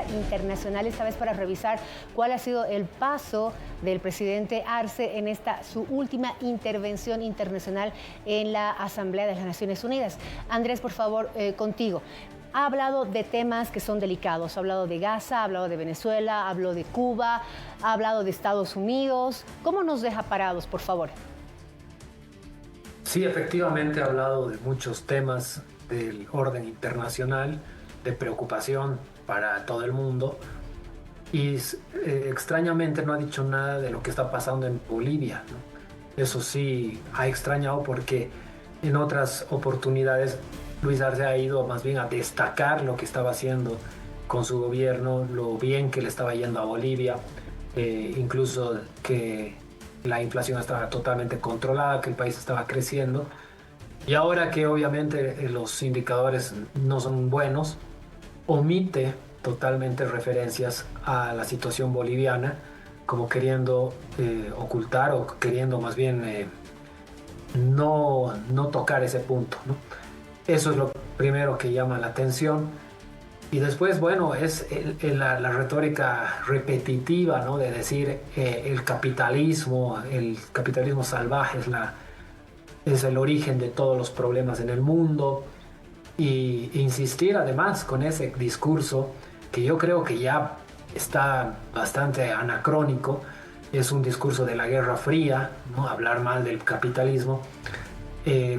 internacional, esta vez para revisar cuál ha sido el paso del presidente Arce en su última intervención internacional en la Asamblea de las Naciones Unidas. Andrés, por favor, contigo. Ha hablado de temas que son delicados, ha hablado de Gaza, ha hablado de Venezuela, habló de Cuba, ha hablado de Estados Unidos. ¿Cómo nos deja parados, por favor? Sí, efectivamente ha hablado de muchos temas del orden internacional, de preocupación para todo el mundo, y extrañamente no ha dicho nada de lo que está pasando en Bolivia, ¿no? Eso sí ha extrañado, porque en otras oportunidades Luis Arce ha ido más bien a destacar lo que estaba haciendo con su gobierno, lo bien que le estaba yendo a Bolivia, incluso que la inflación estaba totalmente controlada, que el país estaba creciendo. Y ahora que obviamente los indicadores no son buenos, omite totalmente referencias a la situación boliviana, como queriendo ocultar o queriendo más bien no tocar ese punto, ¿no? Eso es lo primero que llama la atención. Y después, bueno, es la retórica repetitiva, ¿no? De decir el capitalismo salvaje es el origen de todos los problemas en el mundo. Y insistir además con ese discurso que yo creo que ya está bastante anacrónico. Es un discurso de la Guerra Fría, ¿no? Hablar mal del capitalismo.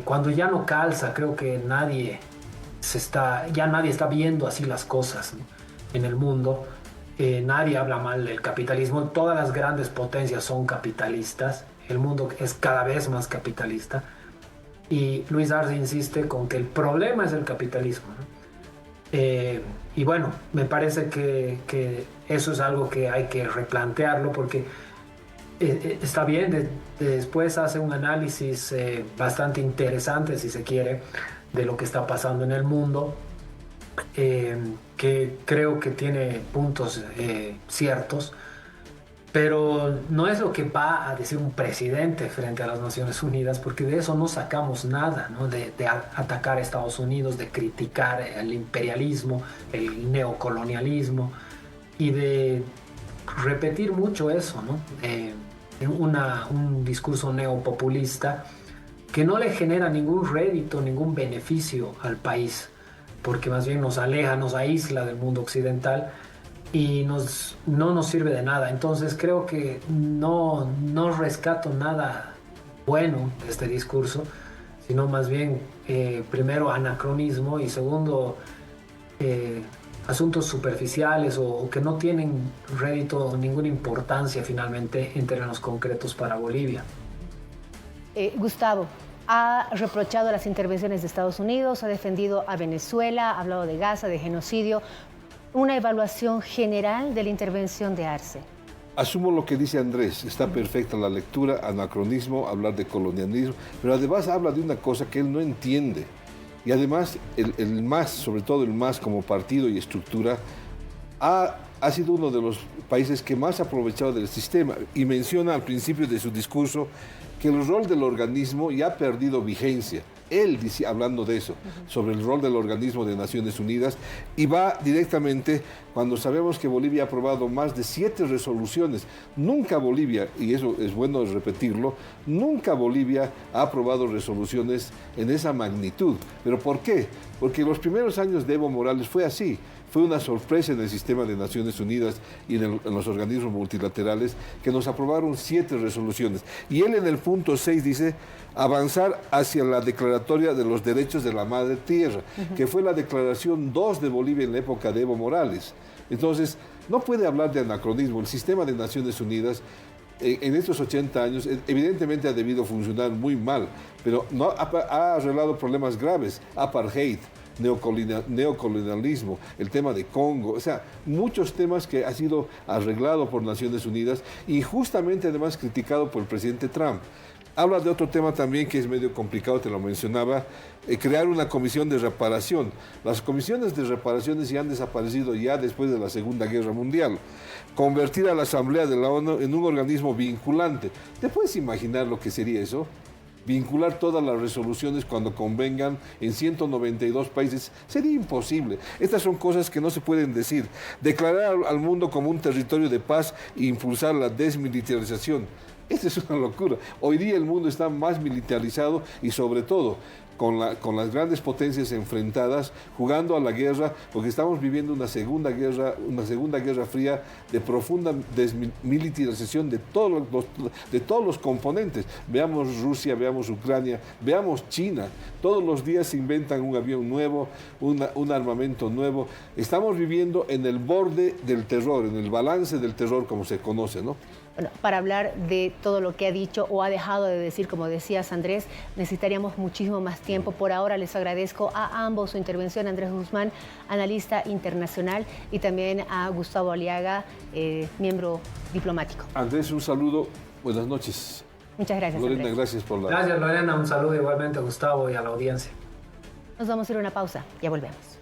Cuando ya no calza, creo que nadie está viendo así las cosas, ¿no? En el mundo. Nadie habla mal del capitalismo. Todas las grandes potencias son capitalistas. El mundo es cada vez más capitalista. Y Luis Arce insiste con que el problema es el capitalismo, ¿no? Y bueno, me parece que eso es algo que hay que replantearlo, porque está bien, después hace un análisis bastante interesante, si se quiere, de lo que está pasando en el mundo, que creo que tiene puntos ciertos, pero no es lo que va a decir un presidente frente a las Naciones Unidas, porque de eso no sacamos nada, ¿no? De atacar a Estados Unidos, de criticar el imperialismo, el neocolonialismo, y de repetir mucho eso, ¿no? Un discurso neopopulista que no le genera ningún rédito, ningún beneficio al país, porque más bien nos aleja, nos aísla del mundo occidental y no nos sirve de nada. Entonces creo que no rescato nada bueno de este discurso, sino más bien, primero, anacronismo, y segundo, asuntos superficiales o que no tienen rédito, ninguna importancia finalmente en términos concretos para Bolivia. Gustavo, ha reprochado las intervenciones de Estados Unidos, ha defendido a Venezuela, ha hablado de Gaza, de genocidio. Una evaluación general de la intervención de Arce. Asumo lo que dice Andrés, está perfecta la lectura, anacronismo, hablar de colonialismo, pero además habla de una cosa que él no entiende. Y además el MAS, sobre todo el MAS como partido y estructura, ha sido uno de los países que más ha aprovechado del sistema, y menciona al principio de su discurso que el rol del organismo ya ha perdido vigencia. Él dice, hablando de eso, sobre el rol del organismo de Naciones Unidas, y va directamente cuando sabemos que Bolivia ha aprobado más de 7 resoluciones. Nunca Bolivia, y eso es bueno repetirlo, nunca Bolivia ha aprobado resoluciones en esa magnitud. ¿Pero por qué? Porque en los primeros años de Evo Morales fue así. Fue una sorpresa en el sistema de Naciones Unidas y en los organismos multilaterales que nos aprobaron 7 resoluciones. Y él en el punto 6 dice avanzar hacia la declaratoria de los derechos de la madre tierra, que fue la declaración 2 de Bolivia en la época de Evo Morales. Entonces, no puede hablar de anacronismo. El sistema de Naciones Unidas en estos 80 años evidentemente ha debido funcionar muy mal, pero no ha arreglado problemas graves, apartheid, neocolonialismo, el tema de Congo, o sea, muchos temas que ha sido arreglado por Naciones Unidas y justamente además criticado por el presidente Trump. Habla de otro tema también que es medio complicado, te lo mencionaba, crear una comisión de reparación. Las comisiones de reparaciones ya han desaparecido ya después de la Segunda Guerra Mundial. Convertir a la Asamblea de la ONU en un organismo vinculante. ¿Te puedes imaginar lo que sería eso? vincular todas las resoluciones cuando convengan en 192 países. Sería imposible. Estas son cosas que no se pueden decir. Declarar al mundo como un territorio de paz e impulsar la desmilitarización. Esta es una locura. Hoy día el mundo está más militarizado y sobre todo con las grandes potencias enfrentadas, jugando a la guerra, porque estamos viviendo una segunda guerra fría de profunda desmilitarización de todos los componentes. Veamos Rusia, veamos Ucrania, veamos China. Todos los días se inventan un avión nuevo, un armamento nuevo. Estamos viviendo en el borde del terror, en el balance del terror, como se conoce, ¿no? Bueno, para hablar de todo lo que ha dicho o ha dejado de decir, como decías, Andrés, necesitaríamos muchísimo más tiempo. Por ahora les agradezco a ambos su intervención, Andrés Guzmán, analista internacional, y también a Gustavo Aliaga, miembro diplomático. Andrés, un saludo. Buenas noches. Muchas gracias, Lorena, Andrés. gracias por la... Gracias, Lorena. Un saludo igualmente a Gustavo y a la audiencia. Nos vamos a ir a una pausa. Ya volvemos.